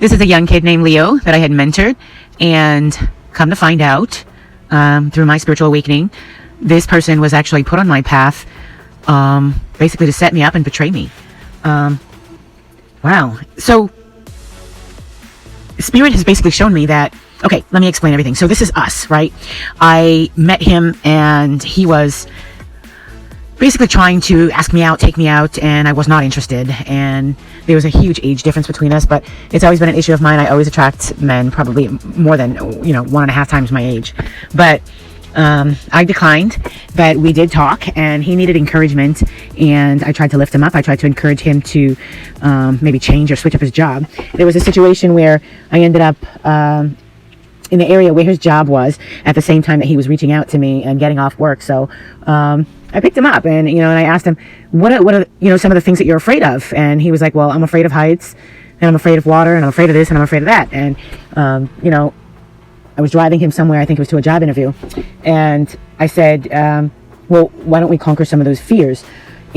This is a young kid named Leo that I had mentored, and come to find out, through my spiritual awakening, this person was actually put on my path, basically to set me up and betray me. Wow. So, Spirit has basically shown me that, okay, let me explain everything. So this is us, right? I met him, and he was basically trying to ask me out, take me out, and I was not interested. And there was a huge age difference between us, but it's always been an issue of mine. I always attract men, probably more than, 1.5 times my age. But I declined, but we did talk, and he needed encouragement, and I tried to lift him up. I tried to encourage him to maybe change or switch up his job. There was a situation where I ended up in the area where his job was at the same time that he was reaching out to me and getting off work. So I picked him up, and and I asked him, what are some of the things that you're afraid of? And he was like, well, I'm afraid of heights, and I'm afraid of water, and I'm afraid of this, and I'm afraid of that. And I was driving him somewhere, I think it was to a job interview, and I said, well, why don't we conquer some of those fears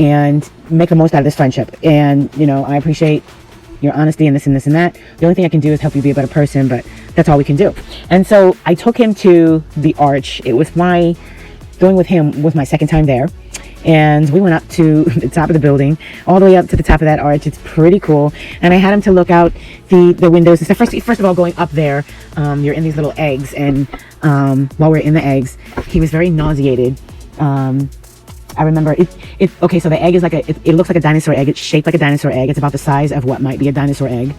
and make the most out of this friendship? And I appreciate your honesty and this and this and that. The only thing I can do is help you be a better person, but that's all we can do. And so I took him to the Arch. It was going with him was my second time there, and we went up to the top of the building, all the way up to the top of that arch. It's pretty cool, and I had him to look out the windows and stuff. First of all, going up there, you're in these little eggs, and while we're in the eggs, he was very nauseated. I remember okay, so the egg is it looks like a dinosaur egg. It's shaped like a dinosaur egg. It's about the size of what might be a dinosaur egg,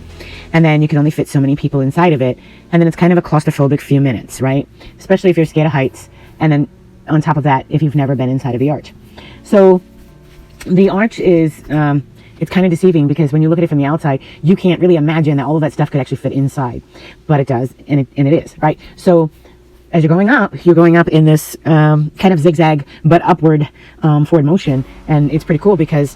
and then you can only fit so many people inside of it, and then it's kind of a claustrophobic few minutes, right? Especially if you're scared of heights, and then on top of that, if you've never been inside of the Arch. So the Arch is it's kind of deceiving, because when you look at it from the outside, you can't really imagine that all of that stuff could actually fit inside, but it does, and it is, right? So as you're going up in this kind of zigzag but upward forward motion, and it's pretty cool because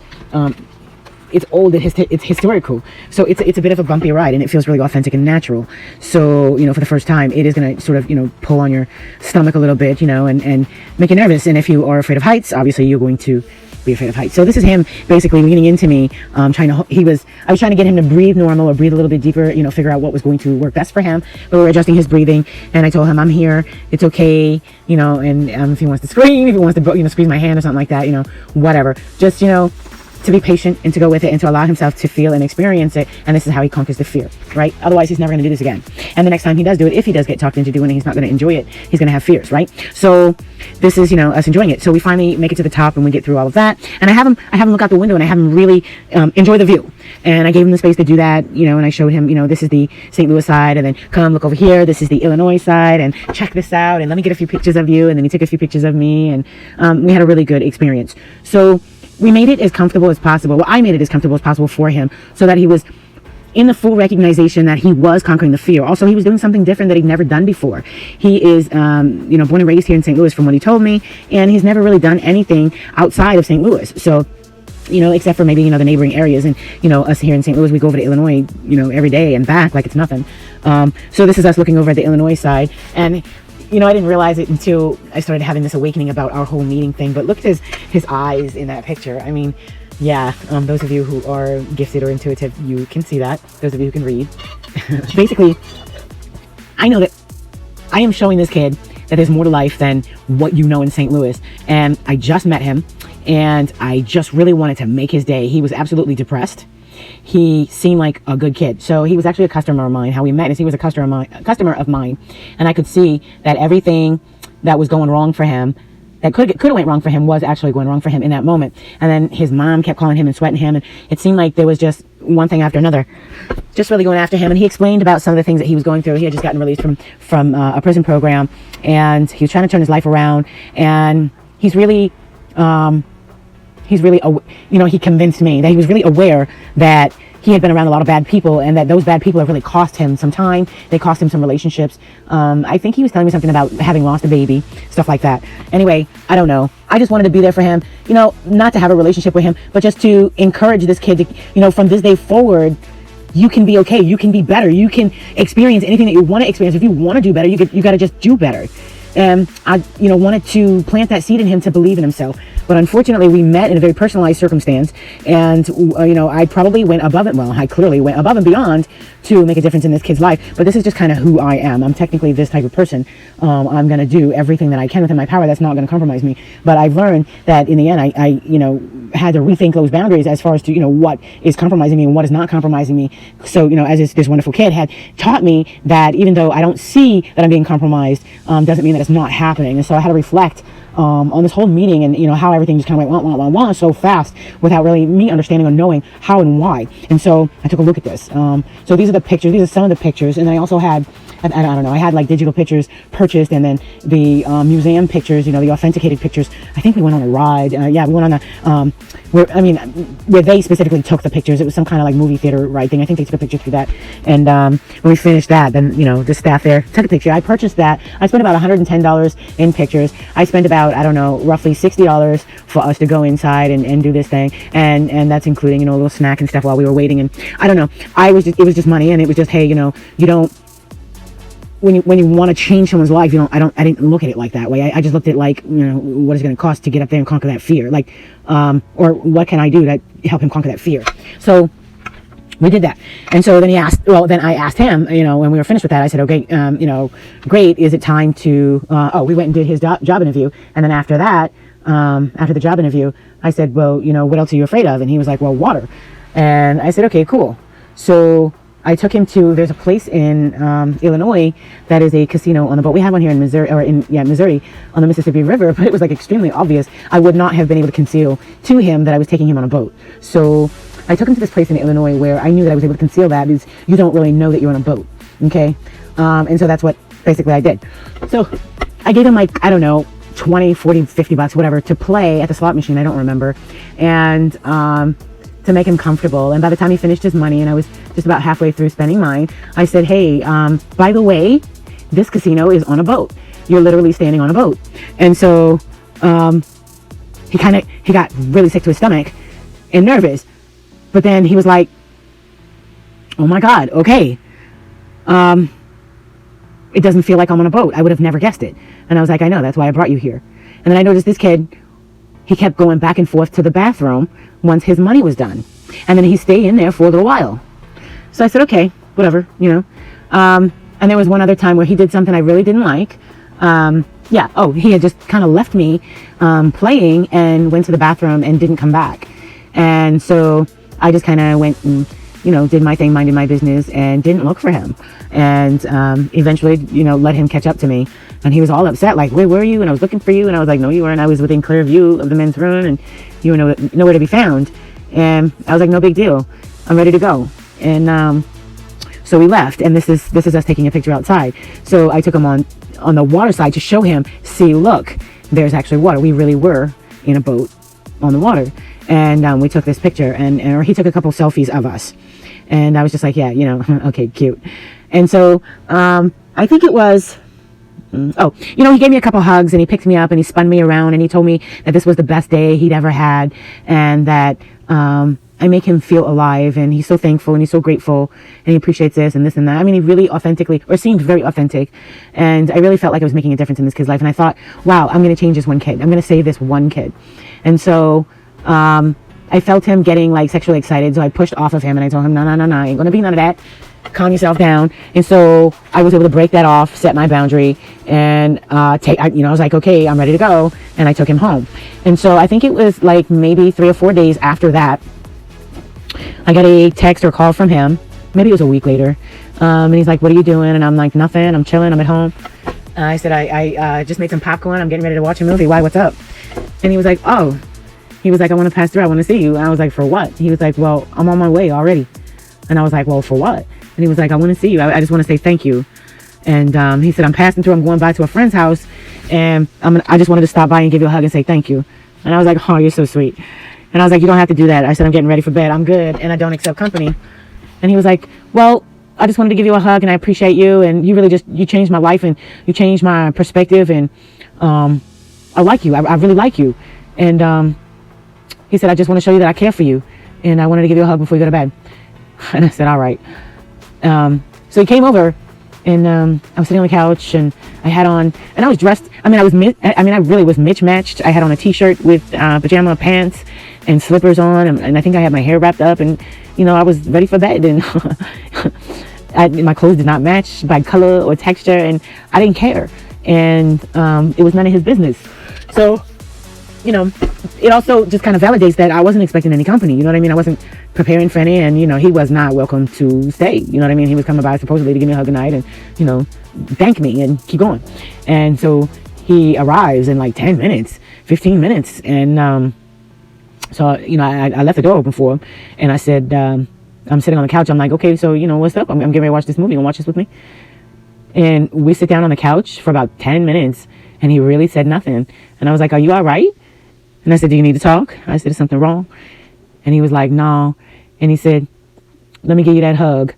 it's old, it's historical, so it's a bit of a bumpy ride, and it feels really authentic and natural. So for the first time, it is going to sort of pull on your stomach a little bit, and make you nervous. And if you are afraid of heights, obviously you're going to be afraid of heights. So this is him basically leaning into me, I was trying to get him to breathe normal, or breathe a little bit deeper, figure out what was going to work best for him. But we were adjusting his breathing, and I told him, I'm here, it's okay, and if he wants to scream, if he wants to squeeze my hand or something like that, whatever, just to be patient and to go with it and to allow himself to feel and experience it. And this is how he conquers the fear, right? Otherwise, he's never going to do this again. And the next time he does do it, if he does get talked into doing it, he's not going to enjoy it. He's going to have fears, right? So this is, us enjoying it. So we finally make it to the top, and we get through all of that. And I have him look out the window, and I have him really enjoy the view. And I gave him the space to do that, and I showed him, this is the St. Louis side, and then come look over here. This is the Illinois side, and check this out, and let me get a few pictures of you. And then he took a few pictures of me, and we had a really good experience. So we made it as comfortable as possible. Well, I made it as comfortable as possible for him, so that he was in the full recognition that he was conquering the fear. Also, he was doing something different that he'd never done before. He is, born and raised here in St. Louis, from what he told me, and he's never really done anything outside of St. Louis. So, except for maybe, the neighboring areas, and, us here in St. Louis, we go over to Illinois, every day and back like it's nothing. So this is us looking over at the Illinois side, and I didn't realize it until I started having this awakening about our whole meeting thing. But look at his eyes in that picture. I mean, yeah, those of you who are gifted or intuitive, you can see that. Those of you who can read. Basically, I know that I am showing this kid that there's more to life than what in St. Louis. And I just met him, and I just really wanted to make his day. He was absolutely depressed. He seemed like a good kid. So he was actually a customer of mine. How we met is he was a customer of mine, and I could see that everything that was going wrong for him, that could have went wrong for him, was actually going wrong for him in that moment. And then his mom kept calling him and sweating him, and it seemed like there was just one thing after another, just really going after him. And he explained about some of the things that he was going through. He had just gotten released from a prison program, and he was trying to turn his life around. And he convinced me that he was really aware that he had been around a lot of bad people, and that those bad people have really cost him some time. They cost him some relationships. I think he was telling me something about having lost a baby, stuff like that. Anyway, I don't know. I just wanted to be there for him, not to have a relationship with him, but just to encourage this kid to, from this day forward, you can be okay. You can be better. You can experience anything that you want to experience. If you want to do better, you got to just do better. And I, wanted to plant that seed in him to believe in himself. but unfortunately we met in a very personalized circumstance, and I probably went above it. Well, I clearly went above and beyond to make a difference in this kid's life, but this is just kind of who I am. I'm technically this type of person. I'm going to do everything that I can within my power that's not going to compromise me, but I've learned that in the end I had to rethink those boundaries as far as to what is compromising me and what is not compromising me. So as this wonderful kid had taught me, that even though I don't see that I'm being compromised, doesn't mean that it's not happening. And so I had to reflect on this whole meeting, and how everything just kind of went wah so fast without really me understanding or knowing how and why. And so I took a look at this. So these are the pictures. These are some of the pictures, and I also had, I don't know, I had like digital pictures purchased, and then the museum pictures, the authenticated pictures. I think we went on a ride. Yeah, we went on a where they specifically took the pictures. It was some kind of like movie theater ride thing. I think they took a picture through that. And when we finished that, then the staff there took a picture. I purchased that. I spent about $110 in pictures. I spent about, I don't know, roughly $60 for us to go inside and do this thing, and that's including a little snack and stuff while we were waiting. And I don't know, it was just money, and it was just, hey, you don't, when you want to change someone's life, I didn't look at it like that way. I just looked at like, what is it going to cost to get up there and conquer that fear, like, or what can I do to help him conquer that fear. So we did that. And so then then I asked him, when we were finished with that, I said, okay, great. Is it time to, we went and did his job interview. And then after that, after the job interview, I said, well, what else are you afraid of? And he was like, well, water. And I said, okay, cool. So I took him to, there's a place in Illinois that is a casino on the boat. We have one here in Missouri, Missouri on the Mississippi River, but it was like extremely obvious. I would not have been able to conceal to him that I was taking him on a boat. So I took him to this place in Illinois where I knew that I was able to conceal that, because you don't really know that you're on a boat, okay? And so that's what basically I did. So I gave him like, I don't know, 20, 40, 50 bucks, whatever, to play at the slot machine, I don't remember, and to make him comfortable. And by the time he finished his money and I was just about halfway through spending mine, I said, hey, by the way, this casino is on a boat. You're literally standing on a boat. And so he got really sick to his stomach and nervous. But then he was like, oh my God, okay. It doesn't feel like I'm on a boat. I would have never guessed it. And I was like, I know, that's why I brought you here. And then I noticed this kid, he kept going back and forth to the bathroom once his money was done. And then he stayed in there for a little while. So I said, okay, whatever, And there was one other time where he did something I really didn't like. He had just kind of left me playing and went to the bathroom and didn't come back. And so I just kind of went and, did my thing, minded my business, and didn't look for him. And eventually, let him catch up to me. And he was all upset, like, where were you? And I was looking for you. And I was like, no, you weren't. I was within clear view of the men's room, and you were nowhere to be found. And I was like, no big deal. I'm ready to go. And so we left. And this is us taking a picture outside. So I took him on the water side to show him, see, look, there's actually water. We really were in a boat on the water. And we took this picture, or he took a couple selfies of us. And I was just like, yeah, okay, cute. And so I think it was, he gave me a couple hugs, and he picked me up and he spun me around, and he told me that this was the best day he'd ever had, and that I make him feel alive, and he's so thankful and he's so grateful, and he appreciates this and this and that. I mean, he really seemed very authentic, and I really felt like I was making a difference in this kid's life. And I thought, wow, I'm going to change this one kid. I'm going to save this one kid. And so I felt him getting like sexually excited, so I pushed off of him and I told him, no, ain't gonna be none of that. Calm yourself down. And so I was able to break that off, set my boundary, and I was like, okay, I'm ready to go. And I took him home. And so I think it was like maybe 3 or 4 days after that, I got a text or call from him. Maybe it was a week later. And he's like, what are you doing? And I'm like, nothing, I'm chilling, I'm at home. I said, I just made some popcorn, I'm getting ready to watch a movie. Why, what's up? And he was like, oh. He was like, I want to pass through. I want to see you. And I was like, for what? He was like, well, I'm on my way already. And I was like, well, for what? And he was like, I want to see you. I just want to say thank you. And he said, I'm passing through. I'm going by to a friend's house. And I just wanted to stop by and give you a hug and say thank you. And I was like, oh, you're so sweet. And I was like, you don't have to do that. I said, I'm getting ready for bed. I'm good. And I don't accept company. And he was like, well, I just wanted to give you a hug and I appreciate you. And you really you changed my life and you changed my perspective. And I like you. I really like you. And he said, I just want to show you that I care for you. And I wanted to give you a hug before you go to bed. And I said, all right. So he came over And I was sitting on the couch, and I had on, and I was dressed. I mean, I really was mismatched. I had on a t-shirt with pajama pants and slippers on, and I think I had my hair wrapped up, and I was ready for bed. And my clothes did not match by color or texture, and I didn't care. And it was none of his business. So, it also just kind of validates that I wasn't expecting any company. You know what I mean? I wasn't preparing for any, and he was not welcome to stay. You know what I mean? He was coming by supposedly to give me a hug goodnight and thank me and keep going. And so he arrives in like 10 minutes, 15 minutes, and so I left the door open for him, and I said, I'm sitting on the couch. I'm like, okay, so what's up? I'm getting ready to watch this movie. You wanna watch this with me? And we sit down on the couch for about 10 minutes, and he really said nothing. And I was like, are you all right? And I said, do you need to talk? I said, is something wrong? And he was like, no. And he said, let me give you that hug.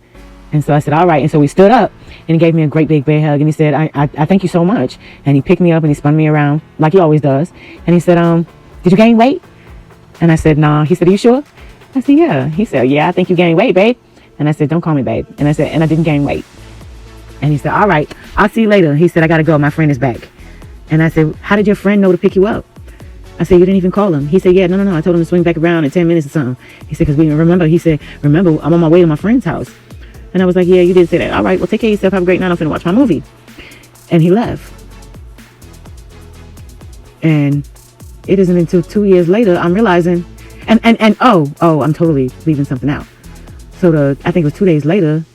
And so I said, all right. And so we stood up, and he gave me a great big bear hug. And he said, I thank you so much. And he picked me up, and he spun me around like he always does. And he said, did you gain weight? And I said, no. He said, are you sure? I said, yeah. He said, yeah, I think you gained weight, babe. And I said, don't call me babe. And I said, and I didn't gain weight. And he said, all right, I'll see you later. He said, I got to go. My friend is back. And I said, how did your friend know to pick you up? I said, you didn't even call him. He said, yeah, no. I told him to swing back around in 10 minutes or something. He said, because remember, I'm on my way to my friend's house. And I was like, yeah, you did say that. All right, well, take care of yourself. Have a great night. I'm finna watch my movie. And he left. And it isn't until 2 years later I'm realizing, I'm totally leaving something out. So I think it was 2 days later.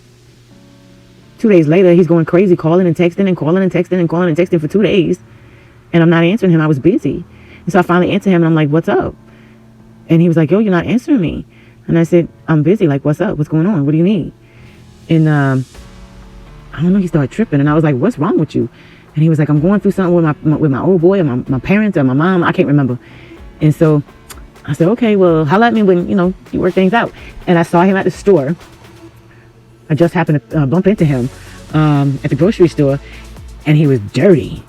2 days later, he's going crazy, calling and texting and calling and texting and calling and texting for 2 days. And I'm not answering him. I was busy. And so I finally answered him, and I'm like, what's up? And he was like, yo, you're not answering me. And I said, I'm busy. Like, what's up? What's going on? What do you need? And I don't know, he started tripping. And I was like, what's wrong with you? And he was like, I'm going through something with my old boy or my parents or my mom. I can't remember. And so I said, okay, well, holla at me when, you work things out. And I saw him at the store. I just happened to bump into him at the grocery store, and he was dirty,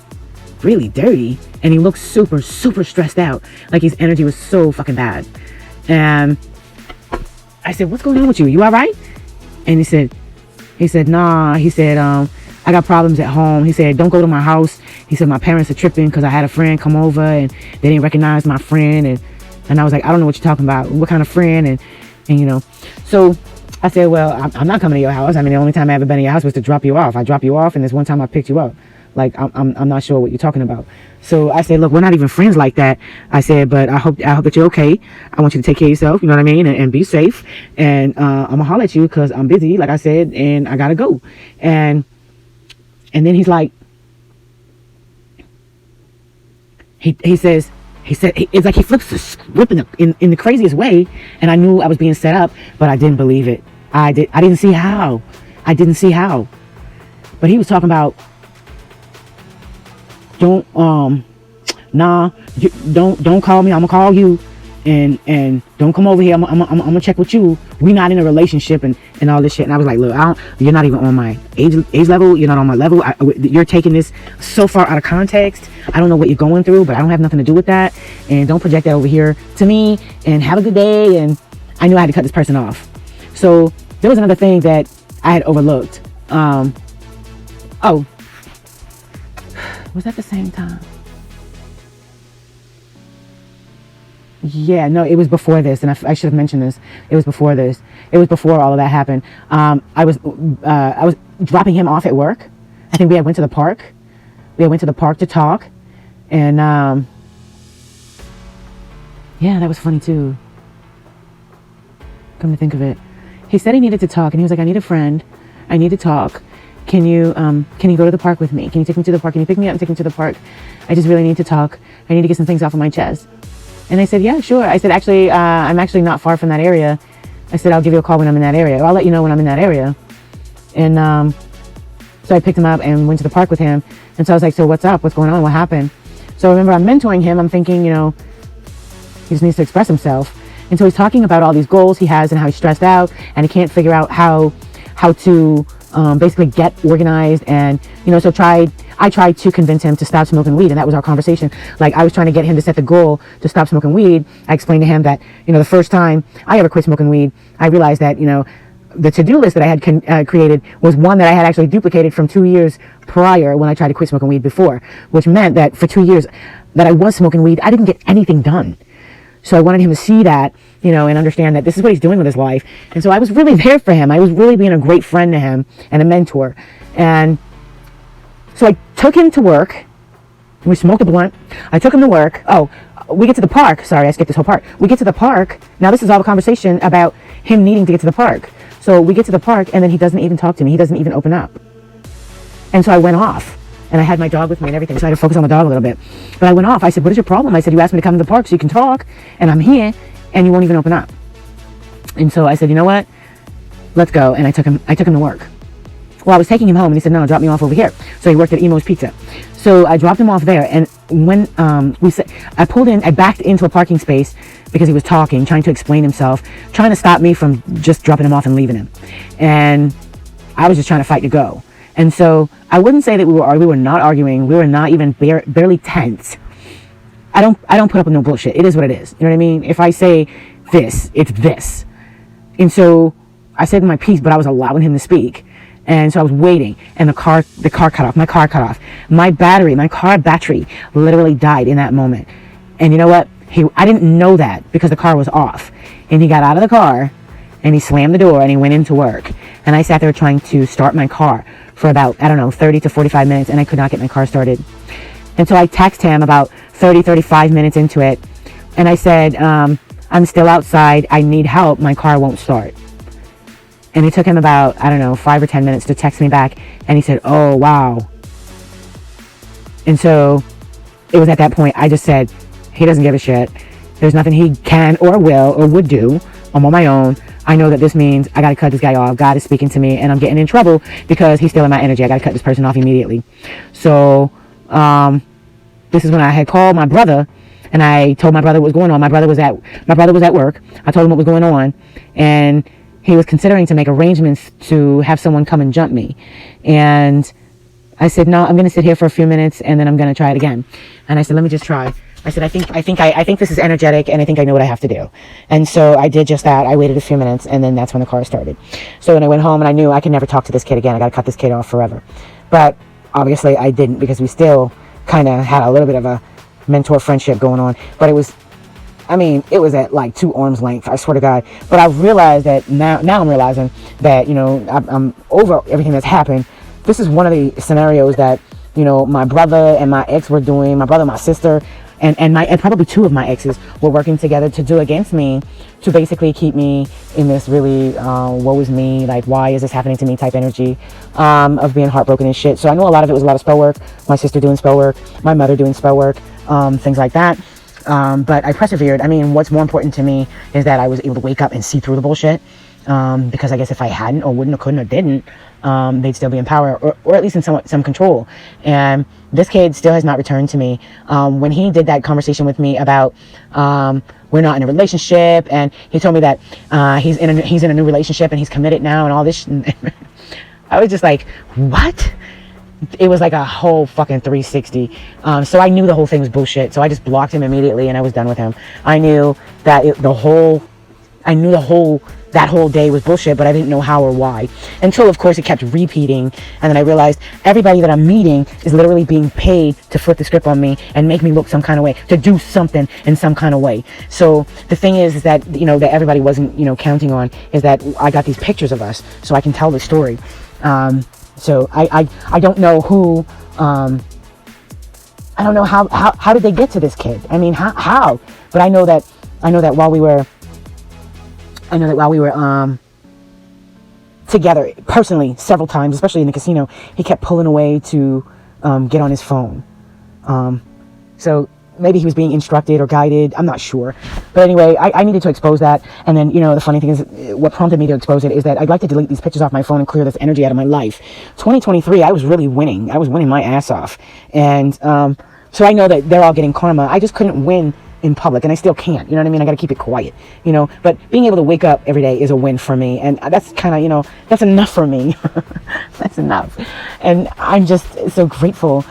really dirty, and he looked super, super stressed out. Like his energy was so fucking bad. And I said, what's going on with you? You all right? And he said, nah. He said, I got problems at home. He said, don't go to my house. He said, my parents are tripping because I had a friend come over and they didn't recognize my friend. And I was like, I don't know what you're talking about. What kind of friend? And so I said, well, I'm not coming to your house. I mean, the only time I ever been in your house was to drop you off. I dropped you off, and there's one time I picked you up. Like, I'm not sure what you're talking about. So I said, look, we're not even friends like that. I said, but I hope that you're okay. I want you to take care of yourself, you know what I mean, and be safe. And I'm gonna holler at you because I'm busy, like I said, and I gotta go. And then he's like, he said it's like he flips the script in the craziest way. And I knew I was being set up, but I didn't believe it. I didn't see how. But he was talking about, don't call me. I'm gonna call you, and don't come over here. I'm gonna check with you. We're not in a relationship and all this shit. And I was like, look, you're not even on my age level. You're not on my level. You're taking this so far out of context. I don't know what you're going through, but I don't have nothing to do with that. And don't project that over here to me. And have a good day. And I knew I had to cut this person off. So there was another thing that I had overlooked. Was that the same time? Yeah, no, it was before this, and I should have mentioned this. It was before this. It was before all of that happened. I was dropping him off at work. I think we had went to the park. We had went to the park to talk, and yeah, that was funny too. Come to think of it, he said he needed to talk, and he was like, "I need a friend. I need to talk. Can you go to the park with me? Can you take me to the park? Can you pick me up and take me to the park? I just really need to talk. I need to get some things off of my chest." And I said, yeah, sure. I said, actually, I'm actually not far from that area. I said, I'll give you a call when I'm in that area. Or I'll let you know when I'm in that area. And so I picked him up and went to the park with him. And so I was like, so what's up? What's going on? What happened? So I remember I'm mentoring him. I'm thinking, he just needs to express himself. And so he's talking about all these goals he has and how he's stressed out. And he can't figure out how to basically get organized. And, so I tried to convince him to stop smoking weed. And that was our conversation. Like, I was trying to get him to set the goal to stop smoking weed. I explained to him that, the first time I ever quit smoking weed, I realized that, the to-do list that I had created was one that I had actually duplicated from 2 years prior when I tried to quit smoking weed before, which meant that for 2 years that I was smoking weed, I didn't get anything done. So I wanted him to see that, and understand that this is what he's doing with his life. And so I was really there for him. I was really being a great friend to him and a mentor. And so I took him to work. We smoked a blunt. I took him to work. Oh, we get to the park. Sorry, I skipped this whole part. We get to the park. Now this is all the conversation about him needing to get to the park. So we get to the park, and then he doesn't even talk to me. He doesn't even open up. And so I went off. And I had my dog with me and everything, so I had to focus on the dog a little bit. But I went off. I said, what is your problem? I said, you asked me to come to the park so you can talk, and I'm here, and you won't even open up. And so I said, you know what? Let's go. And I took him to work. Well, I was taking him home, and he said, no, drop me off over here. So he worked at Emo's Pizza. So I dropped him off there, and when I backed into a parking space because he was talking, trying to explain himself, trying to stop me from just dropping him off and leaving him. And I was just trying to fight to go. And so I wouldn't say that we were not arguing. We were not even barely tense. I don't put up with no bullshit. It is what it is. You know what I mean? If I say this, it's this. And so I said my piece, but I was allowing him to speak. And so I was waiting, and the car cut off. My car cut off. My car battery literally died in that moment. And you know what? I didn't know that because the car was off. And he got out of the car, and he slammed the door, and he went into work. And I sat there trying to start my car for about, 30 to 45 minutes, and I could not get my car started. And so I texted him about 35 minutes into it, and I said, I'm still outside. I need help. My car won't start. And it took him about, 5 or 10 minutes to text me back, and he said, oh, wow. And so it was at that point I just said, he doesn't give a shit. There's nothing he can or will or would do. I'm on my own. I know that this means I got to cut this guy off. God is speaking to me, and I'm getting in trouble because he's stealing my energy. I got to cut this person off immediately. So this is when I had called my brother, and I told my brother what was going on. My brother was at work. I told him what was going on, and he was considering to make arrangements to have someone come and jump me. And I said, no, I'm going to sit here for a few minutes, and then I'm going to try it again. And I said, let me just try. I said, I think this is energetic, and I think I know what I have to do. And so I did just that. I waited a few minutes, and then that's when the car started. So when I went home, and I knew I could never talk to this kid again. I got to cut this kid off forever. But obviously I didn't, because we still kind of had a little bit of a mentor friendship going on. But it was at like 2 arms length, I swear to God. But I realized that now I'm realizing that, I'm over everything that's happened. This is one of the scenarios that, my brother and my ex were doing. My brother and my sister and probably 2 of my exes were working together to do against me, to basically keep me in this really woe is me, like, why is this happening to me type energy of being heartbroken and shit. So I know a lot of it was a lot of spell work, my sister doing spell work, my mother doing spell work, things like that. But I persevered. What's more important to me is that I was able to wake up and see through the bullshit, because I guess if I hadn't or wouldn't or couldn't or didn't, they'd still be in power, or at least in some control. And this kid still has not returned to me. When he did that conversation with me about we're not in a relationship, and he told me that he's in a new relationship and he's committed now and all this I was just like, what? It was like a whole fucking 360. So I knew the whole thing was bullshit, so I just blocked him immediately, and I was done with him. I knew that that whole day was bullshit, but I didn't know how or why. Until, of course, it kept repeating, and then I realized everybody that I'm meeting is literally being paid to flip the script on me and make me look some kind of way, to do something in some kind of way. So the thing is that, that everybody wasn't, counting on, is that I got these pictures of us, so I can tell the story. So I don't know who, I don't know how did they get to this kid? How? But I know that while we were together personally several times, especially in the casino, he kept pulling away to get on his phone. So maybe he was being instructed or guided. I'm not sure. But anyway, I needed to expose that. And then, the funny thing is, what prompted me to expose it is that I'd like to delete these pictures off my phone and clear this energy out of my life. 2023, I was really winning. I was winning my ass off. And so I know that they're all getting karma. I just couldn't win in public, and I still can't, you know what I mean? I gotta keep it quiet, but being able to wake up every day is a win for me, and that's kind of, that's enough for me. That's enough. And I'm just so grateful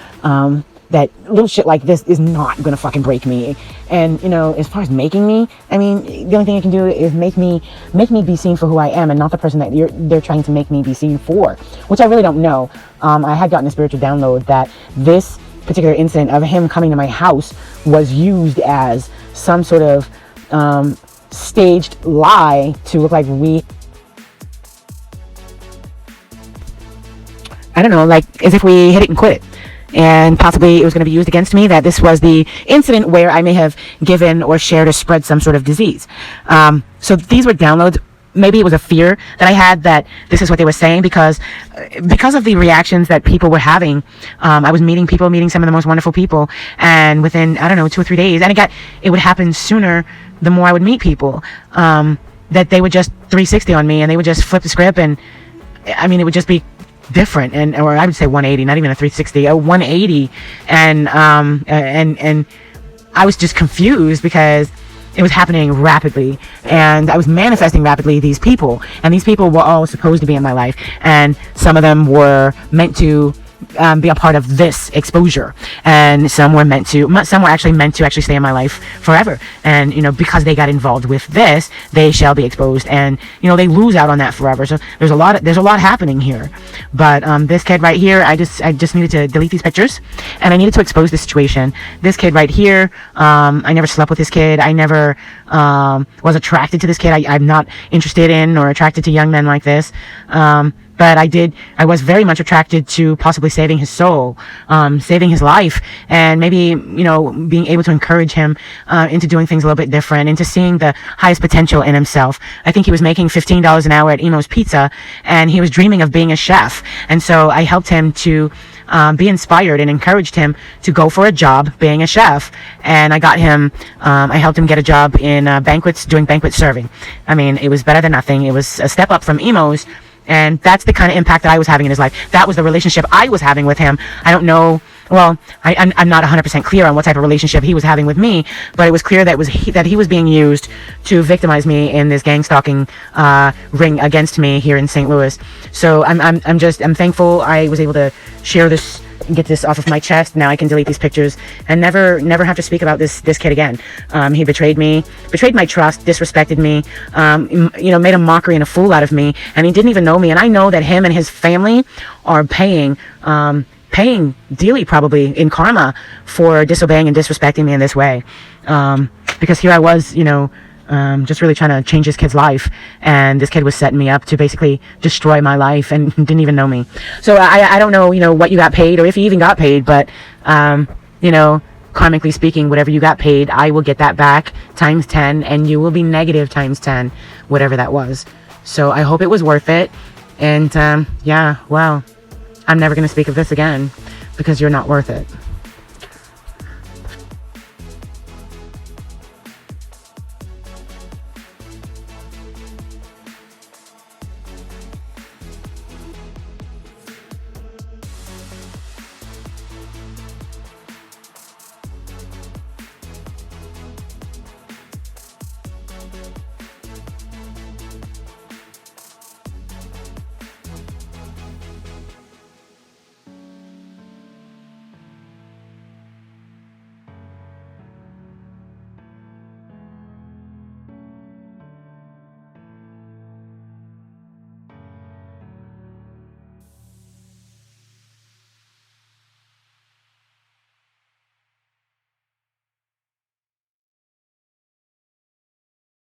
that little shit like this is not gonna fucking break me. And, you know, as far as making me, I mean, the only thing it can do is make me be seen for who I am and not the person that they're trying to make me be seen for, which I really don't know. I had gotten a spiritual download that this particular incident of him coming to my house was used as some sort of staged lie to look like I don't know, like as if we hit it and quit it. And possibly it was going to be used against me, that this was the incident where I may have given or shared or spread some sort of disease. So these were downloads. Maybe it was a fear that I had that this is what they were saying, because of the reactions that people were having. I was meeting some of the most wonderful people, and within, I don't know, 2 or 3 days, and it would happen sooner the more I would meet people, that they would just 360 on me, and they would just flip the script, and I mean, it would just be different, or I would say 180, not even a 360, a 180, and I was just confused because it was happening rapidly, and I was manifesting rapidly these people, and these people were all supposed to be in my life, and some of them were meant to be a part of this exposure, and some were actually meant to stay in my life forever. And, you know, because they got involved with this, they shall be exposed, and, you know, they lose out on that forever. So there's a lot happening here. But this kid right here, I just needed to delete these pictures, and I needed to expose this situation. This kid right here, I never slept with this kid. I never was attracted to this kid. I'm not interested in or attracted to young men like this. But I was very much attracted to possibly saving his soul, saving his life, and maybe, you know, being able to encourage him into doing things a little bit different, into seeing the highest potential in himself. I think he was making $15 an hour at Emo's Pizza, and he was dreaming of being a chef. And so I helped him to be inspired and encouraged him to go for a job being a chef. And I helped him get a job in banquets, doing banquet serving. I mean, it was better than nothing. It was a step up from Emo's. And that's the kind of impact that I was having in his life. That was the relationship I was having with him. I don't know. Well, I'm not 100% clear on what type of relationship he was having with me, but it was clear that he was being used to victimize me in this gang stalking ring against me here in St. Louis. So I'm thankful I was able to share this and get this off of my chest. Now I can delete these pictures and never have to speak about this kid again. He betrayed me, betrayed my trust, disrespected me, you know, made a mockery and a fool out of me, and he didn't even know me. And I know that him and his family are paying dearly, probably in karma, for disobeying and disrespecting me in this way. Because here I was, you know, just really trying to change this kid's life, and this kid was setting me up to basically destroy my life and didn't even know me. So I don't know, you know, what you got paid, or if you even got paid, but you know, karmically speaking, whatever you got paid, I will get that back times 10, and you will be negative times 10, whatever that was. So I hope it was worth it. And yeah, well, I'm never going to speak of this again, because you're not worth it.